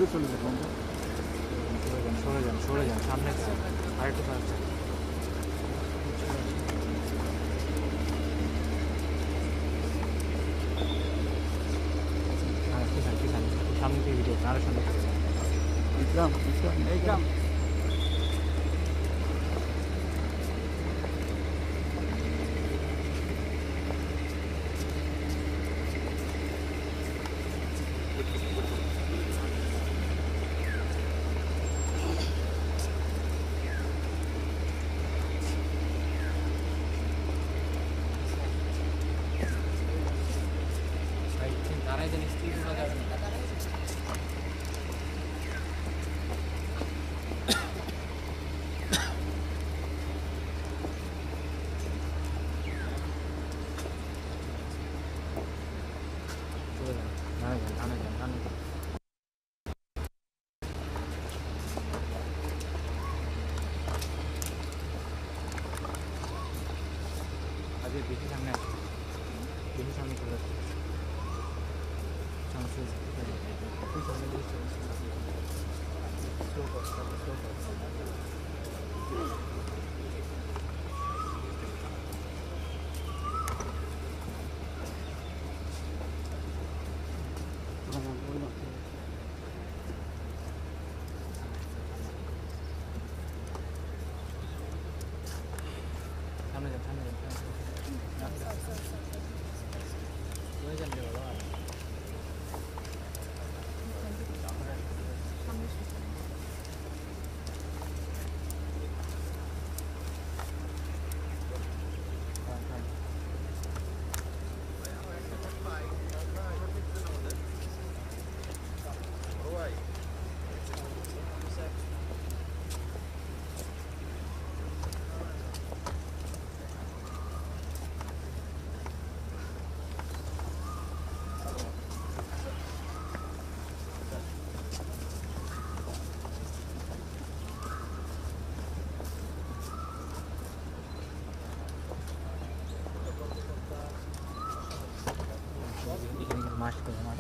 দূরে চলে যাবেন, সরে যান সামনে আরেকটু সামনে। সামনে থেকে ভিডিও আরো সামনে ইকরাম ইকরাম ইকরাম দাঁড়াই দেন, স্ত্রী যাবে না। বেশি সামনে আসে, বেশি সামনে চলে আসে। সামনে যান, সামনে যান, সামনে যান।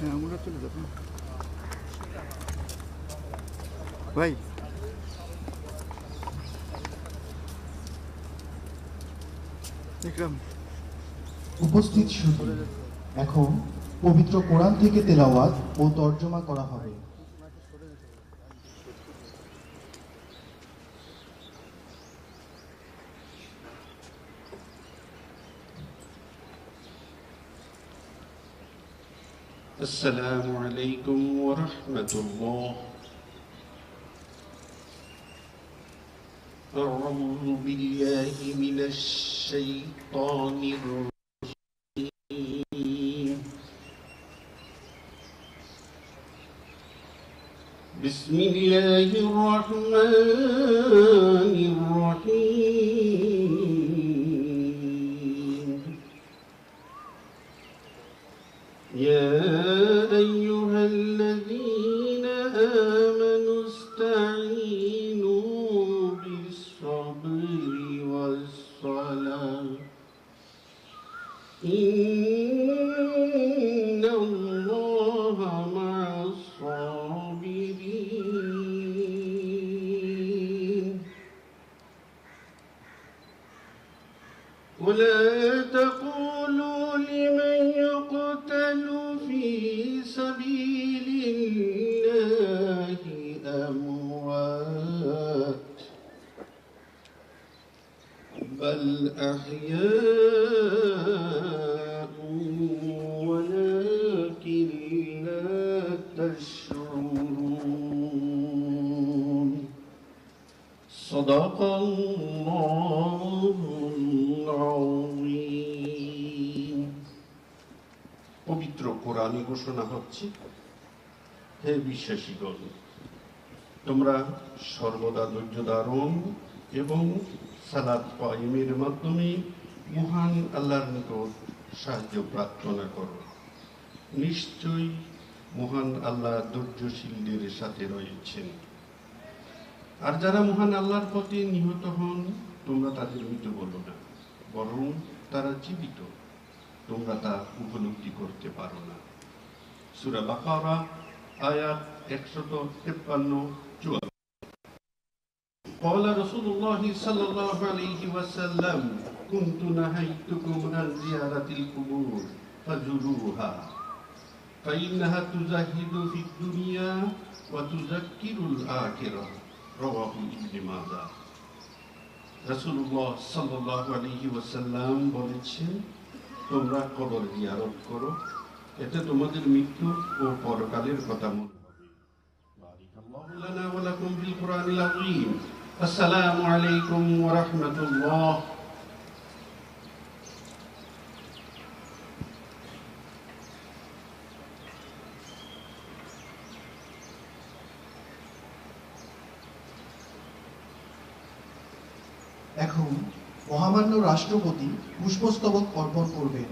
হ্যাঁ, আমরা চলে যাবো ভাই। ইকরাম উপস্থিত সুধী, এখন পবিত্র কোরআন থেকে তেলাওয়াত ও তর্জমা করা হবে। السلام عليكم ورحمة الله. أعوذ بالله من الشيطان الرجيم. بسم الله الرحمن الرحيم. يا أيها الذين آمنوا استعينوا بالصبر والصلاة إن الله مع الصابرين. ولا تقولوا لمن يقتل في سبيل الله أموات بل أحياء ولكن لا تشعرون. صدق الله العظيم. পবিত্র কোরআনে ঘোষণা হচ্ছে, হে বিশ্বাসীগণ, তোমরা সর্বদা ধৈর্য ধারণ এবং সালাত কায়েমের মাধ্যমে মহান আল্লাহর নিকট সাহায্য প্রার্থনা করো। নিশ্চয়ই মহান আল্লাহ ধৈর্যশীলদের সাথে রয়েছেন। আর যারা মহান আল্লাহর পথে নিহত হন, তোমরা তাদের মৃত বলো না, বরং তারা জীবিত, তোমরা তা উপলব্ধি করতে পারো না। সূরা বাকারা আয়াত 153-54 قال رسول الله صلى الله عليه وسلم كنت نهيتكم عن زيارة القبور فزوروها فإنها تزهد في الدنيا وتذكر الآخرة رواه ابن ماجه রাসূলুল্লাহ সাল্লাল্লাহু আলাইহি ওয়াসাল্লাম বলেছেন তোমরা কবর জিয়ারত করো এতে তোমাদের মৃত্যু ও পরকালের কথা মনে হবে বারাকাল্লাহু লানা ওয়া লাকুম ফিল কুরআনিল আযীম আসসালামু আলাইকুম ওয়া রাহমাতুল্লাহ এখন মহামান্য রাষ্ট্রপতি পুষ্পস্তবক অর্পণ করবেন।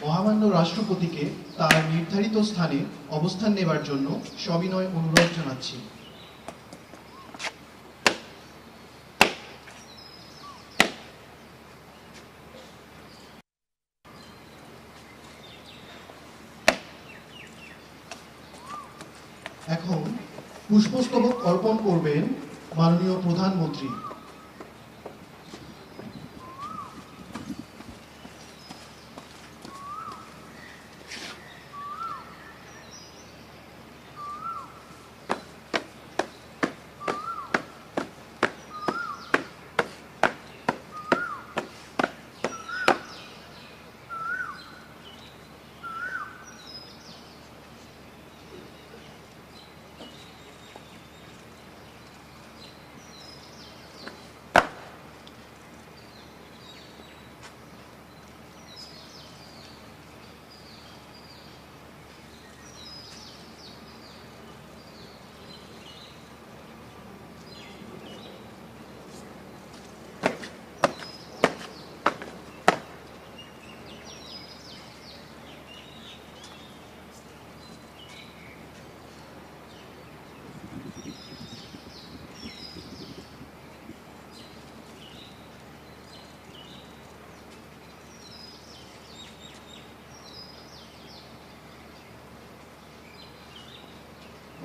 মহামান্য রাষ্ট্রপতিকে তার নির্ধারিত স্থানে অবস্থান নেবার জন্য সবিনয় অনুরোধ জানাচ্ছি। এখন পুষ্পস্তবক অর্পণ করবেন মাননীয় প্রধানমন্ত্রী।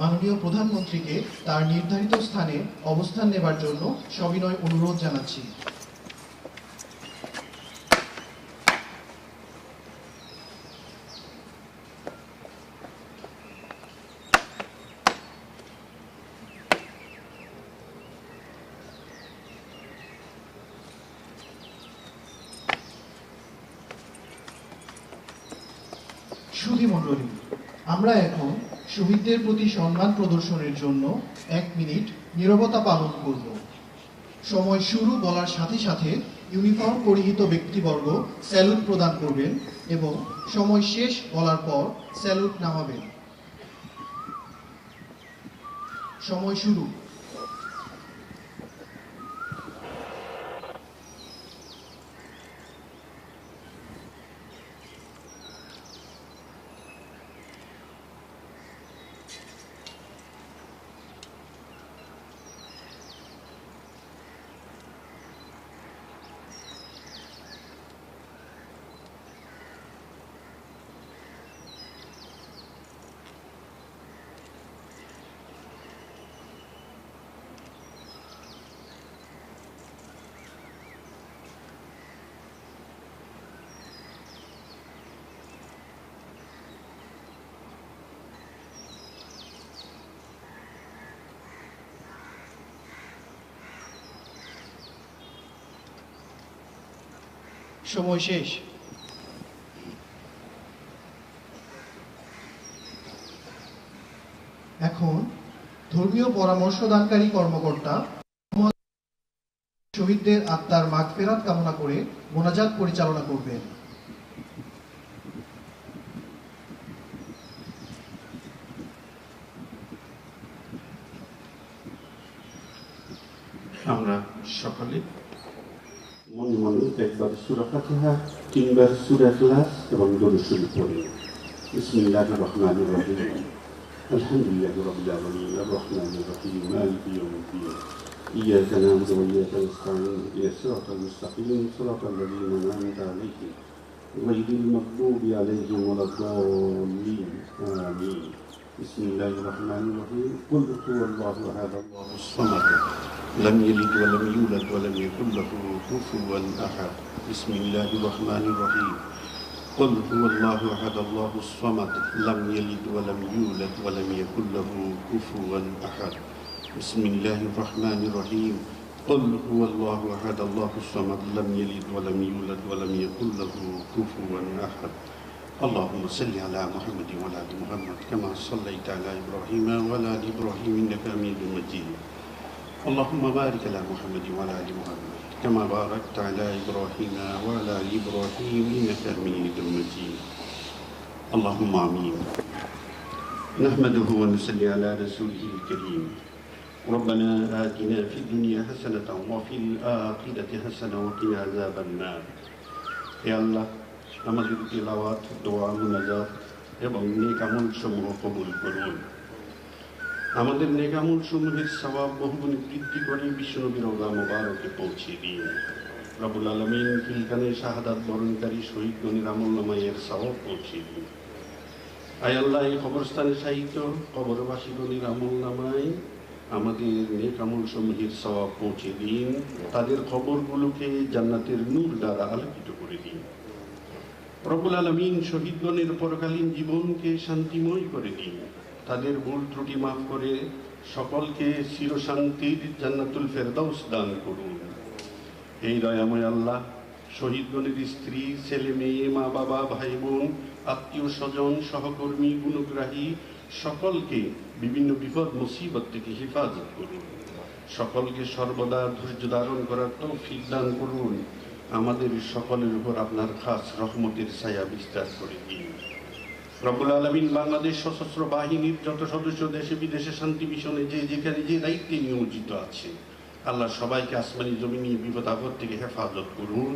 মাননীয় প্রধানমন্ত্রীকে তার নির্ধারিত স্থানে অবস্থান নেবার জন্য সবিনয় অনুরোধ জানাচ্ছি। সুধীমণ্ডলী, আমরা এখন শহীদদের প্রতি সম্মান প্রদর্শনের জন্য 1 মিনিট নীরবতা পালন করব। সময় শুরু বলার সাথে সাথে ইউনিফর্ম পরিহিত ব্যক্তিবর্গ স্যালুট প্রদান করবেন এবং সময় শেষ বলার পর স্যালুট নামাবেন। সময় শুরু। সময় শেষ। এখন ধর্মীয় পরামর্শদানকারী কর্মকর্তা শহীদদের আত্মার মাগফিরাত কামনা করে মোনাজাত পরিচালনা করবেন। আমরা সকলে মন মনে একবার সূরা ফাতিহা, তিনবার সূরা ইখলাস এবং দরুদ শরীফ পড়ি। বিসমিল্লাহির রহমানির রহিম। আলহামদুলিল্লাহি রাব্বিল আলামিন আর রহমানির রহিম মালিকি ইয়াউমিদ্দিন। ইয়্যাকা না'বুদু ওয়া ইয়্যাকা নাস্তাঈন ইহদিনাস সিরাতাল মুস্তাকিম সিরাতাল লাযীনা আন'আমতা আলাইহিম গায়রিল মাগদুবি আলাইহিম ওয়ালাদ-দাল্লিন। আমিন। বিসমিল্লাহির রহমানির রহিম। কুল হুয়াল্লাহু আহাদ আল্লাহুস সামাদ لم يلد ولم يولد ولم يكن له كفوا أحد. بسم الله الرحمن الرحيم. قل هو الله أحد الله الصمد لم يلد ولم يولد ولم يكن له كفوا أحد. بسم الله الرحمن الرحيم. قل هو الله أحد الله الصمد لم يلد ولم يولد ولم يكن له كفوا أحد. اللهم صل على محمد وعلى آل محمد كما صليت على إبراهيم وعلى آل إبراهيم إنك حميد مجيد. اللهم بارك على محمد وعلى آل محمد كما باركت على إبراهيم وعلى آل إبراهيم إنك حميد مجيد. اللهم آمين. نحمده ونصلي على رسوله الكريم. ربنا آتنا في الدنيا حسنة وفي الآخرة حسنة وقنا عذاب النار. يا الله আমাদের তিলাওয়াত, দোয়া, মুনাজাত এবং নেক আমল সমূহ কবুল করুন। আমাদের নেক আমল সমূহের সওয়াব বহুগুণ বৃদ্ধি করে বিশ্বনবীর রওজা মোবারকে পৌঁছে দিন। রব্বুল আলামিন ফিলকানে শাহাদাত বরণকারী শহীদগণের আমলনামায় এর সওয়াব পৌঁছে দিন। আয় আল্লাহ, এই কবরস্থানে শায়িত কবরবাসীগণের আমলনামায় আমাদের নেক আমল সমূহের সওয়াব পৌঁছে দিন। তাদের কবরগুলোকে জান্নাতের নূর দ্বারা আলোকিত করে দিন। রব্বুল আলামিন শহীদগণের পরকালীন জীবনকে শান্তিময় করে দিন। তাদের ভুল ত্রুটি মাফ করে সকলকে চিরশান্তির জান্নাতুল ফেরদাউস দান করুন। এই দয়াময় আল্লাহ, শহীদগণের স্ত্রী, ছেলে মেয়ে, মা বাবা, ভাই বোন, আত্মীয় স্বজন, সহকর্মী, গুণগ্রাহী সকলকে বিভিন্ন বিপদ মুসিবত থেকে হেফাজত করুন। সকলকে সর্বদা ধৈর্য ধারণ করার তৌফিক দান করুন। আমাদের সকলের উপর আপনার খাস রহমতের ছায়া বিস্তার করে দিন। রব্বুল আলামিন বাংলাদেশ সশস্ত্র বাহিনীর যত সদস্য দেশে বিদেশে শান্তি মিশনে যে যেখানে যে দায়িত্বে নিয়োজিত আছে, আল্লাহ সবাইকে আসমানি জমিনি বিপদ আপদ থেকে হেফাজত করুন।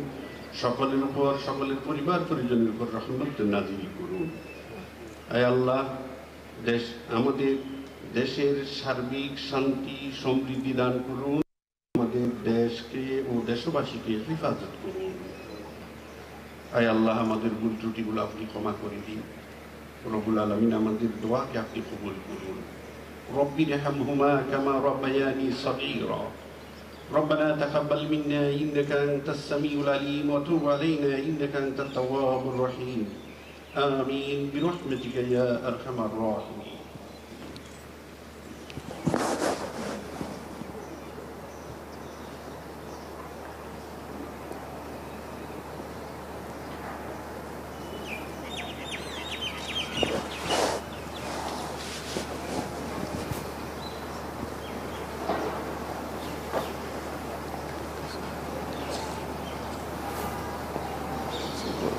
সকলের উপর, সকলের পরিবার পরিজনের উপর রহমত নাজিল করুন। আয় আল্লাহ, আমাদের দেশের সার্বিক শান্তি সমৃদ্ধি দান করুন। আমাদের দেশকে ও দেশবাসীকে হেফাজত করুন। আয় আল্লাহ, আমাদের ভুল ত্রুটিগুলো আপনি ক্ষমা করে দিন। রব্বুল আলামিন আমাদের দোয়াকে আপনি কবুল করুন। রব্বি রহমহুমা কামা রব্বায়ানি সগীরা। ربنا تقبل منا إنك أنت السميع العليم وتب علينا إنك أنت التواب الرحيم. آمين برحمتك يا أرحم الراحمين. করো।